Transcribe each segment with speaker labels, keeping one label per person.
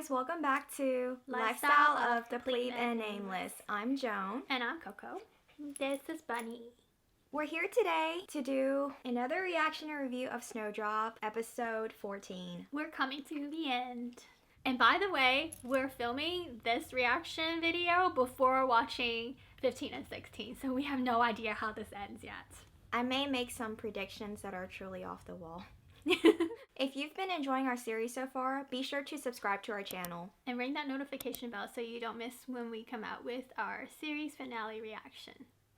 Speaker 1: guys, welcome back to
Speaker 2: Lifestyle
Speaker 1: of the
Speaker 2: Pleb
Speaker 1: Plebe and Nameless. I'm Joan.
Speaker 2: And I'm Coco. This is Bunny.
Speaker 1: We're here today to do another reaction and review of Snowdrop, episode 14.
Speaker 2: We're coming to the end. And by the way, we're filming this reaction video before watching 15 and 16, so we have no idea how this ends yet.
Speaker 1: I may make some predictions that are truly off the wall. If you've been enjoying our series so far, be sure to subscribe to our channel.
Speaker 2: And ring that notification bell so you don't miss when we come out with our series finale reaction.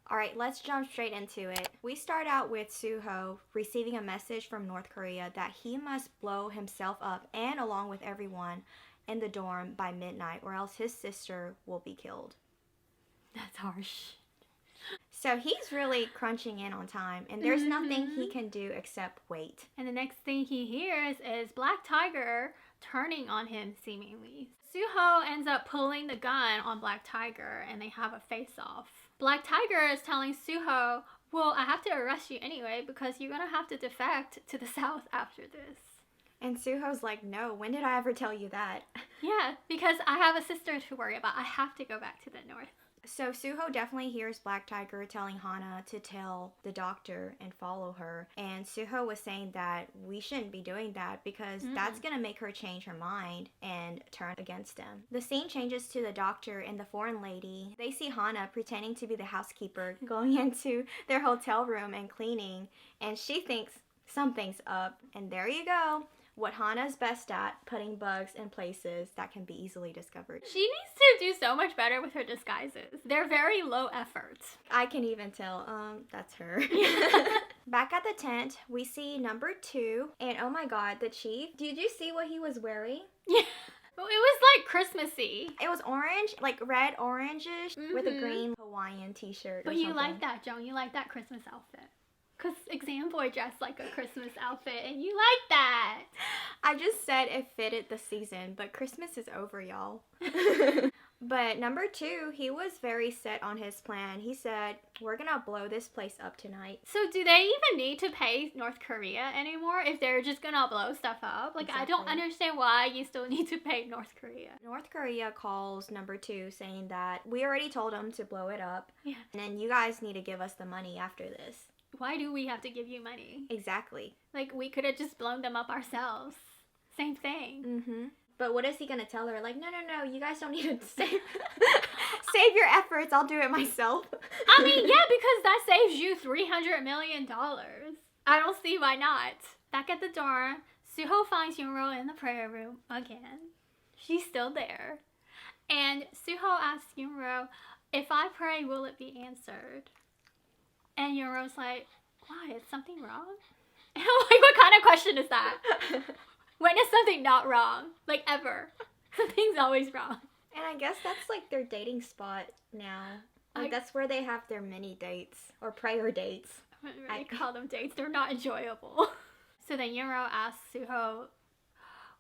Speaker 1: Alright, let's jump straight into it. We start out with Suho receiving a message from North Korea that he must blow himself up and along with everyone in the dorm by midnight or else his sister will be killed.
Speaker 2: That's harsh.
Speaker 1: So he's really crunching in on time, and there's nothing he can do except wait.
Speaker 2: And the next thing he hears is Black Tiger turning on him seemingly. Suho ends up pulling the gun on Black Tiger and they have a face-off. Black Tiger is telling Suho, well, I have to arrest you anyway because you're gonna have to defect to the south after this.
Speaker 1: And Suho's like, no, when did I ever tell you that?
Speaker 2: Yeah, because I have a sister to worry about. I have to go back to the north.
Speaker 1: So Suho definitely hears Black Tiger telling Hana to tell the doctor and follow her. And Suho was saying that we shouldn't be doing that because that's going to make her change her mind and turn against him. The scene changes to the doctor and the foreign lady. They see Hana pretending to be the housekeeper going into their hotel room and cleaning. And she thinks something's up. And there you go. What Hana's best at, putting bugs in places that can be easily discovered.
Speaker 2: She needs to do so much better with her disguises. They're very low effort.
Speaker 1: I can even tell, that's her. Back at the tent, we see number 2, and oh my god, the chief. Did you see what he was wearing?
Speaker 2: Yeah. Well, it was like Christmassy.
Speaker 1: It was orange, like red orange-ish, with a green Hawaiian t-shirt.
Speaker 2: But you like that, Joan. You like that Christmas outfit. Because Exam Boy dressed like a Christmas outfit, and you like that.
Speaker 1: I just said it fitted the season, but Christmas is over, y'all. But number 2, he was very set on his plan. He said, we're gonna blow this place up tonight.
Speaker 2: So do they even need to pay North Korea anymore if they're just gonna blow stuff up? Like, exactly. I don't understand why you still need to pay North Korea.
Speaker 1: North Korea calls number 2 saying that we already told them to blow it up.
Speaker 2: Yeah.
Speaker 1: And then you guys need to give us the money after this.
Speaker 2: Why do we have to give you money?
Speaker 1: Exactly.
Speaker 2: Like, we could have just blown them up ourselves. Same thing.
Speaker 1: But what is he gonna tell her? Like, no, you guys don't need to save your efforts. I'll do it myself.
Speaker 2: I mean, yeah, because that saves you $300 million. I don't see why not. Back at the dorm, Suho finds Young-ro in the prayer room again. She's still there. And Suho asks Young-ro, if I pray, will it be answered? And Young-ro's like, why? Is something wrong? And I'm like, what kind of question is that? When is something not wrong? Like, ever. Something's always wrong.
Speaker 1: And I guess that's like their dating spot now. Like, that's where they have their mini dates or prayer dates.
Speaker 2: I wouldn't really call them dates. They're not enjoyable. So then Young-ro asks Suho,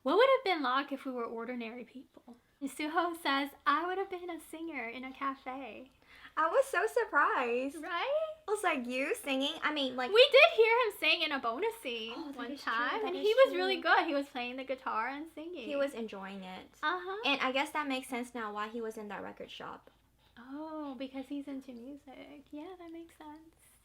Speaker 2: what would have been like if we were ordinary people? And Suho says, I would have been a singer in a cafe.
Speaker 1: I was so surprised.
Speaker 2: Right?
Speaker 1: I was like, you singing? I mean, like...
Speaker 2: We did hear him sing in a bonus scene one time. And he was really good. He was playing the guitar and singing.
Speaker 1: He was enjoying it.
Speaker 2: Uh-huh.
Speaker 1: And I guess that makes sense now why he was in that record shop.
Speaker 2: Oh, because he's into music. Yeah, that makes sense.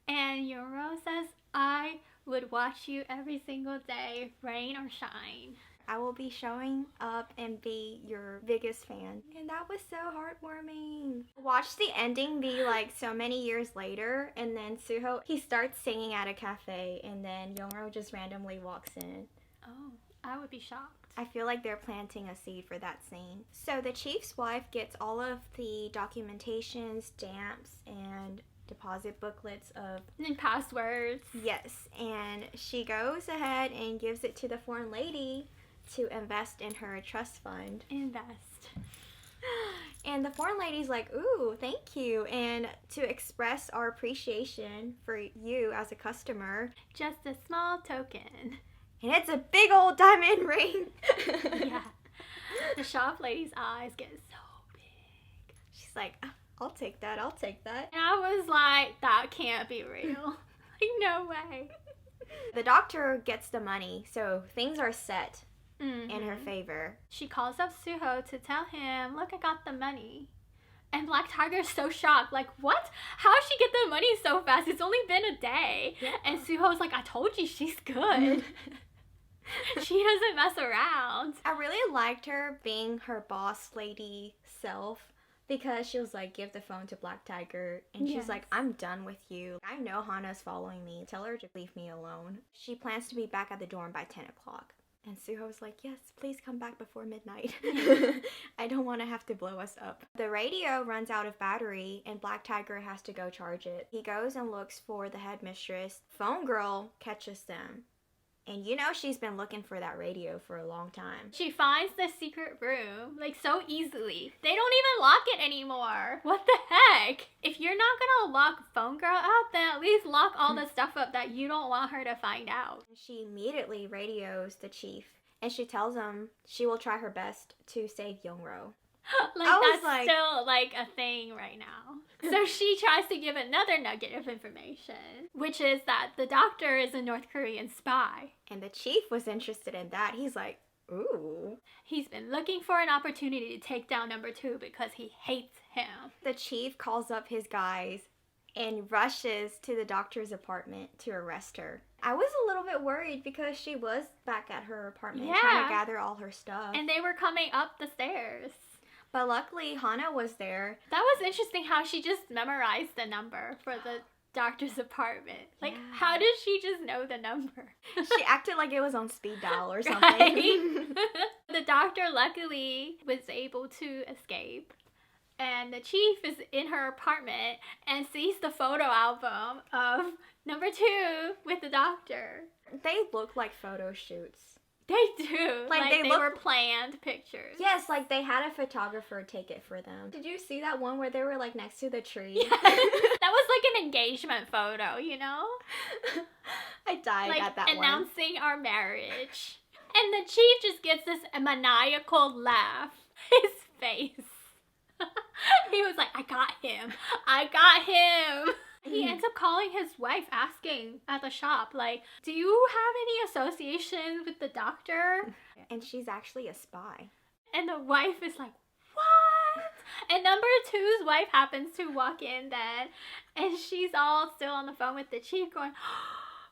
Speaker 2: And Young-ro says, I would watch you every single day, rain or shine.
Speaker 1: I will be showing up and be your biggest fan. And that was so heartwarming. Watch the ending be like so many years later, and then Suho, he starts singing at a cafe, and then Young-ro just randomly walks in.
Speaker 2: Oh, I would be shocked.
Speaker 1: I feel like they're planting a seed for that scene. So the chief's wife gets all of the documentation, stamps, and deposit booklets of...
Speaker 2: And passwords.
Speaker 1: Yes, and she goes ahead and gives it to the foreign lady to invest in her trust fund.
Speaker 2: Invest.
Speaker 1: And the foreign lady's like, ooh, thank you. And to express our appreciation for you as a customer.
Speaker 2: Just a small token.
Speaker 1: And it's a big old diamond ring.
Speaker 2: Yeah. The shop lady's eyes get so big.
Speaker 1: She's like, I'll take that. I'll take that.
Speaker 2: And I was like, that can't be real. Like, no way.
Speaker 1: The doctor gets the money, so things are set. in her favor.
Speaker 2: She calls up Suho to tell him, look, I got the money. And Black Tiger's so shocked, like, what? How'd she get the money so fast? It's only been a day. Yeah. And Suho's like, I told you she's good. She doesn't mess around.
Speaker 1: I really liked her being her boss lady self, because she was like, give the phone to Black Tiger. And she's like, I'm done with you. I know Hana's following me. Tell her to leave me alone. She plans to be back at the dorm by 10 o'clock. And Suho was like, yes, please come back before midnight. I don't want to have to blow us up. The radio runs out of battery and Black Tiger has to go charge it. He goes and looks for the headmistress. Phone girl catches them. And you know she's been looking for that radio for a long time.
Speaker 2: She finds the secret room, like, so easily. They don't even lock it anymore. What the heck? If you're not gonna lock Phone Girl up, then at least lock all the stuff up that you don't want her to find out.
Speaker 1: She immediately radios the chief. And she tells him she will try her best to save Young-ro.
Speaker 2: That's still, like, a thing right now. So she tries to give another nugget of information, which is that the doctor is a North Korean spy.
Speaker 1: And the chief was interested in that. He's like, ooh.
Speaker 2: He's been looking for an opportunity to take down number 2 because he hates him.
Speaker 1: The chief calls up his guys and rushes to the doctor's apartment to arrest her. I was a little bit worried because she was back at her apartment trying to gather all her stuff.
Speaker 2: And they were coming up the stairs.
Speaker 1: But luckily, Hana was there.
Speaker 2: That was interesting how she just memorized the number for the doctor's apartment. Like, how did she just know the number?
Speaker 1: She acted like it was on speed dial or something.
Speaker 2: Right? The doctor luckily was able to escape. And the chief is in her apartment and sees the photo album of number 2 with the doctor.
Speaker 1: They look like photo shoots.
Speaker 2: They do. Like they were planned pictures.
Speaker 1: Yes, like they had a photographer take it for them. Did you see that one where they were like next to the tree?
Speaker 2: Yes. That was like an engagement photo, you know?
Speaker 1: I died
Speaker 2: like
Speaker 1: at that one.
Speaker 2: Announcing our marriage. And the chief just gets this maniacal laugh. His face. He was like, I got him. I got him. He ends up calling his wife, asking at the shop, like, do you have any association with the doctor?
Speaker 1: And she's actually a spy. And
Speaker 2: the wife is like, what? And number 2's wife happens to walk in then, and she's all still on the phone with the chief going,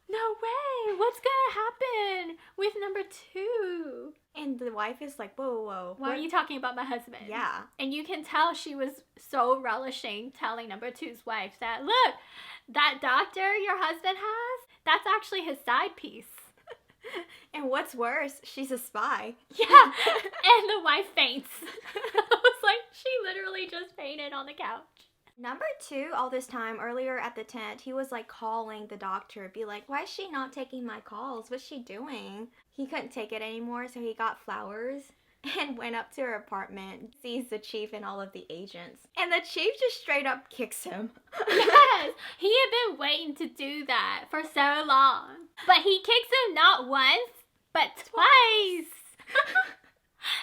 Speaker 2: no way, what's gonna happen with number 2?
Speaker 1: And the wife is like, whoa, whoa.
Speaker 2: Why are you talking about my husband?
Speaker 1: Yeah.
Speaker 2: And you can tell she was so relishing telling number 2's wife that, look, that doctor your husband has, that's actually his side piece.
Speaker 1: And what's worse, she's a spy.
Speaker 2: Yeah. And the wife faints. I was like, she literally just fainted on the couch.
Speaker 1: Number 2, all this time, earlier at the tent, he was like calling the doctor, be like, why is she not taking my calls? What's she doing? He couldn't take it anymore, so he got flowers and went up to her apartment, sees the chief and all of the agents. And the chief just straight up kicks him.
Speaker 2: Yes, he had been waiting to do that for so long. But he kicks him not once, but twice.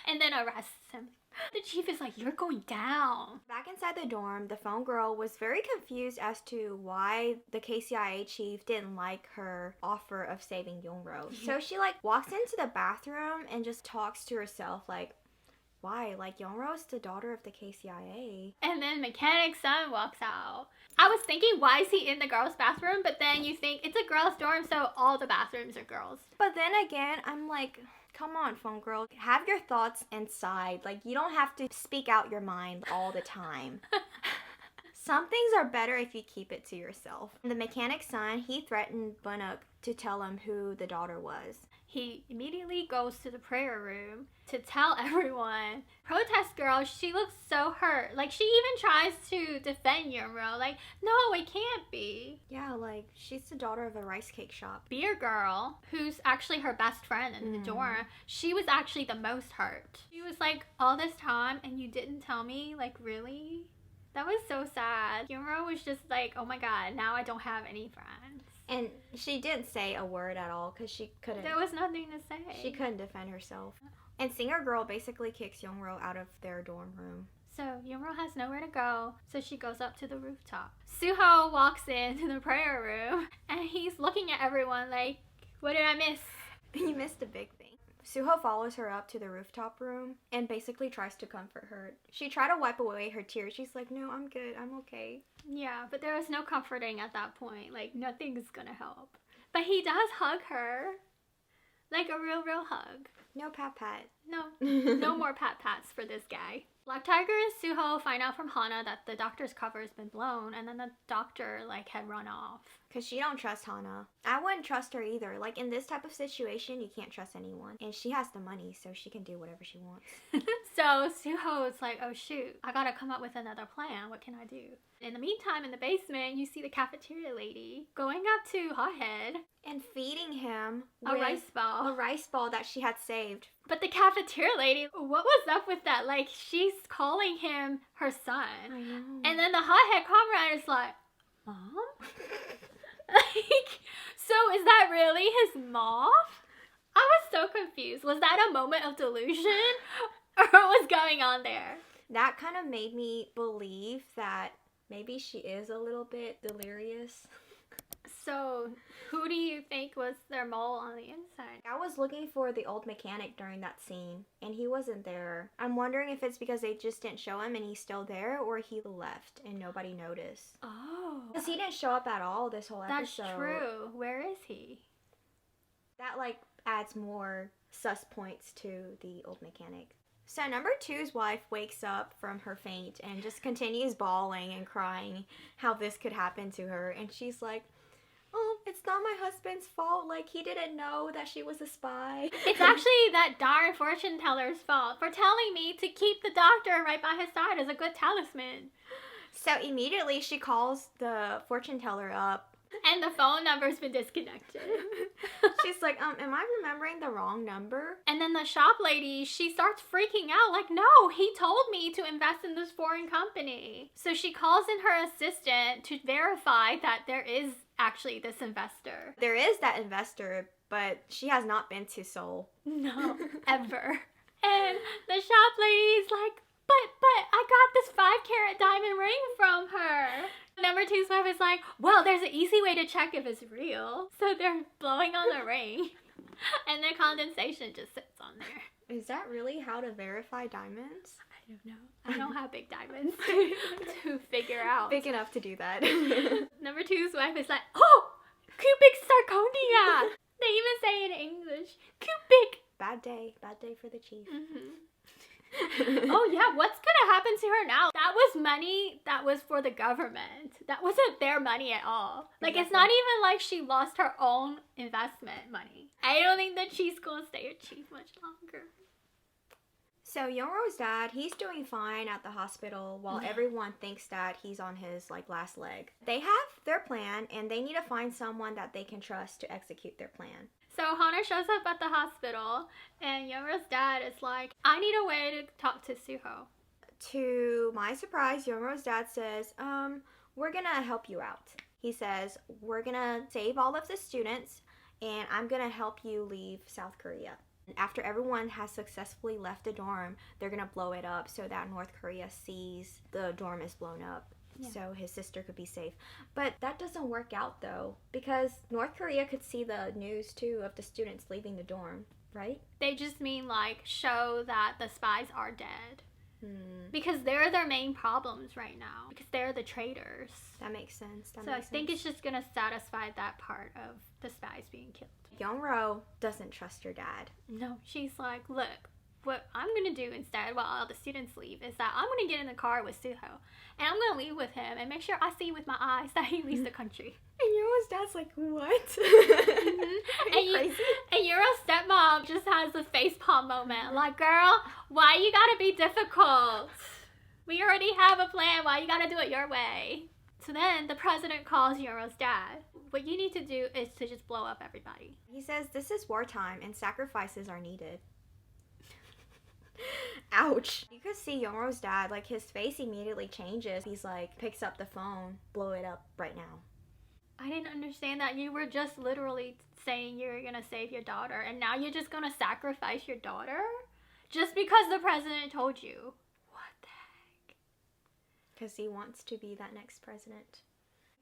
Speaker 2: And then arrests him. The chief is like, you're going down.
Speaker 1: Back inside the dorm, the phone girl was very confused as to why the KCIA chief didn't like her offer of saving Young-ro. So she like walks into the bathroom and just talks to herself like, why? Like, Young-ro is the daughter of the KCIA.
Speaker 2: And then Mechanic's son walks out. I was thinking, why is he in the girls' bathroom? But then you think, it's a girls' dorm, so all the bathrooms are girls.
Speaker 1: But then again, I'm like, come on, phone girl. Have your thoughts inside. Like, you don't have to speak out your mind all the time. Some things are better if you keep it to yourself. The mechanic's son, he threatened Bunuk to tell him who the daughter was.
Speaker 2: He immediately goes to the prayer room to tell everyone. Protest girl, she looks so hurt. Like, she even tries to defend Young-ro. Like, no, it can't be.
Speaker 1: Yeah, like, she's the daughter of a rice cake shop.
Speaker 2: Beer girl, who's actually her best friend in the dorm, she was actually the most hurt. She was like, all this time and you didn't tell me? Like, really? That was so sad. Young-ro was just like, oh my god, now I don't have any friends.
Speaker 1: And she didn't say a word at all because she couldn't.
Speaker 2: There was nothing to say.
Speaker 1: She couldn't defend herself. And Singer Girl basically kicks Young-ro out of their dorm room.
Speaker 2: So Young-ro has nowhere to go, so she goes up to the rooftop. Suho walks into the prayer room, and he's looking at everyone like, what did I miss?
Speaker 1: You missed a big thing. Suho follows her up to the rooftop room and basically tries to comfort her. She tried to wipe away her tears. She's like, no, I'm good. I'm okay.
Speaker 2: Yeah, but there was no comforting at that point. Like, nothing's gonna help. But he does hug her. Like a real hug.
Speaker 1: No pat.
Speaker 2: No. No more pat-pats for this guy. Black Tiger and Suho find out from Hana that the doctor's cover has been blown, and then the doctor, like, had run off.
Speaker 1: Because she don't trust Hana. I wouldn't trust her either. Like, in this type of situation, you can't trust anyone. And she has the money, so she can do whatever she wants.
Speaker 2: So Suho is like, oh shoot, I gotta come up with another plan. What can I do? In the meantime, in the basement, you see the cafeteria lady going up to Hothead
Speaker 1: and feeding him
Speaker 2: a rice ball.
Speaker 1: A rice ball that she had saved.
Speaker 2: But the cafeteria lady, what was up with that? Like, she's calling him her son.
Speaker 1: I know.
Speaker 2: And then the hothead comrade is like, Mom? Like, so is that really his mom? I was so confused. Was that a moment of delusion? Or what was going on there?
Speaker 1: That kind of made me believe that maybe she is a little bit delirious.
Speaker 2: So, who do you think was their mole on the inside?
Speaker 1: I was looking for the old mechanic during that scene, and he wasn't there. I'm wondering if it's because they just didn't show him and he's still there, or he left and nobody noticed.
Speaker 2: Oh.
Speaker 1: Because he didn't show up at all this whole episode.
Speaker 2: That's true. Where is he?
Speaker 1: That, like, adds more sus points to the old mechanic. So number 2's wife wakes up from her faint and just continues bawling and crying how this could happen to her. And she's like, oh, it's not my husband's fault. Like, he didn't know that she was a spy.
Speaker 2: It's actually that darn fortune teller's fault for telling me to keep the doctor right by his side as a good talisman.
Speaker 1: So immediately she calls the fortune teller up.
Speaker 2: And the phone number's been disconnected.
Speaker 1: She's like, am I remembering the wrong number?
Speaker 2: And then the shop lady, she starts freaking out like, no, he told me to invest in this foreign company. So she calls in her assistant to verify that there is actually this investor.
Speaker 1: There is that investor, but she has not been to Seoul.
Speaker 2: No, ever. And the shop lady's like, but I got this 5-carat diamond ring from her. Number 2's wife is like, well, there's an easy way to check if it's real. So they're blowing on the ring. And the condensation just sits on there.
Speaker 1: Is that really how to verify diamonds?
Speaker 2: I don't know. I don't have big diamonds to figure out.
Speaker 1: Big enough to do that.
Speaker 2: Number 2's wife is like, oh, cubic zirconia. They even say it in English. Cubic.
Speaker 1: Bad day for the chief.
Speaker 2: Mm-hmm. Oh yeah, what's gonna happen to her now? That was money that was for the government. That wasn't their money at all. Like, exactly. It's not even like she lost her own investment money. I don't think that she's gonna stay a chief much longer. So
Speaker 1: Young-ro's dad, he's doing fine at the hospital while everyone thinks that he's on his, like, last leg. They have their plan, and they need to find someone that they can trust to execute their plan.
Speaker 2: So Hana shows up at the hospital, and Young-ro's dad is like, I need a way to talk to Suho.
Speaker 1: To my surprise, Young-ro's dad says, we're gonna help you out. He says, we're gonna save all of the students, and I'm gonna help you leave South Korea. After everyone has successfully left the dorm, they're gonna blow it up so that North Korea sees the dorm is blown up. Yeah. So his sister could be safe. But that doesn't work out, though, because North Korea could see the news, too, of the students leaving the dorm, right?
Speaker 2: They just mean, like, show that the spies are dead. Because they're their main problems right now. Because they're the traitors.
Speaker 1: That makes sense.
Speaker 2: So I think it's just going to satisfy that part of the spies being killed.
Speaker 1: Young-ro doesn't trust her dad.
Speaker 2: No, she's like, look, what I'm going to do instead while all the students leave is that I'm going to get in the car with Suho. And I'm going to leave with him and make sure I see with my eyes that he leaves the country.
Speaker 1: And Young-ro's dad's like, what?
Speaker 2: Crazy? And Young-ro's stepmom just has a facepalm moment. Like, girl, why you got to be difficult? We already have a plan. Why you got to do it your way? So then the president calls Young-ro's dad. What you need to do is to just blow up everybody.
Speaker 1: He says this is wartime and sacrifices are needed. Ouch. You could see Young-ro's dad, like, his face immediately changes. He's like, picks up the phone, blow it up right now.
Speaker 2: I didn't understand that. You were just literally saying you're gonna save your daughter, and now you're just gonna sacrifice your daughter? Just because the president told you. What the heck?
Speaker 1: Because he wants to be that next president.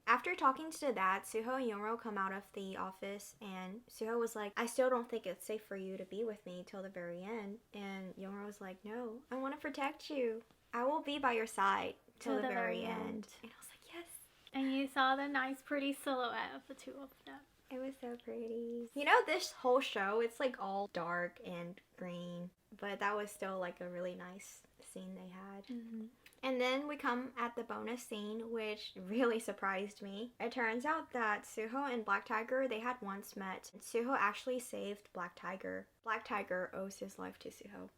Speaker 1: After talking to that, Suho and Young-ro come out of the office, and Suho was like, I still don't think it's safe for you to be with me till the very end. And Young-ro was like, no, I want to protect you. I will be by your side till the very end. And I was like, yes.
Speaker 2: And you saw the nice, pretty silhouette of the two of them.
Speaker 1: It was so pretty. You know, this whole show, it's like all dark and green, but that was still like a really nice scene they had.
Speaker 2: Mm-hmm.
Speaker 1: And then we come at the bonus scene, which really surprised me. It turns out that Suho and Black Tiger, they had once met. Suho actually saved Black Tiger. Black Tiger owes his life to Suho.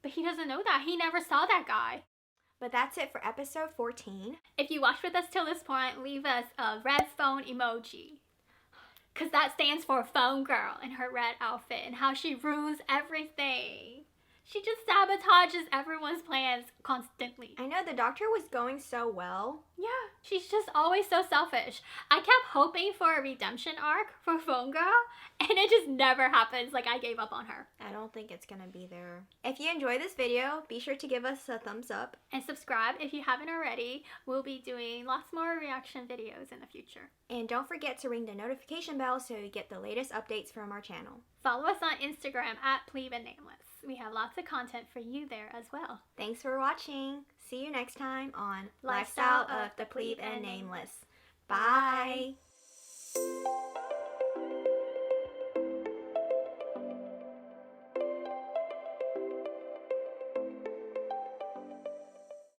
Speaker 2: But he doesn't know that. He never saw that guy.
Speaker 1: But that's it for episode 14.
Speaker 2: If you watched with us till this point, leave us a red phone emoji. Because that stands for phone girl in her red outfit and how she rules everything. She just sabotages everyone's plans constantly.
Speaker 1: I know, the doctor was going so well.
Speaker 2: Yeah, she's just always so selfish. I kept hoping for a redemption arc for Phone Girl, and it just never happens. Like, I gave up on her.
Speaker 1: I don't think it's gonna be there. If you enjoyed this video, be sure to give us a thumbs up.
Speaker 2: And subscribe if you haven't already. We'll be doing lots more reaction videos in the future.
Speaker 1: And don't forget to ring the notification bell so you get the latest updates from our channel.
Speaker 2: Follow us on Instagram at Pleb and Nameless. We have lots of content for you there as well.
Speaker 1: Thanks for watching. See you next time on Lifestyle of the Plebe and Nameless. Bye.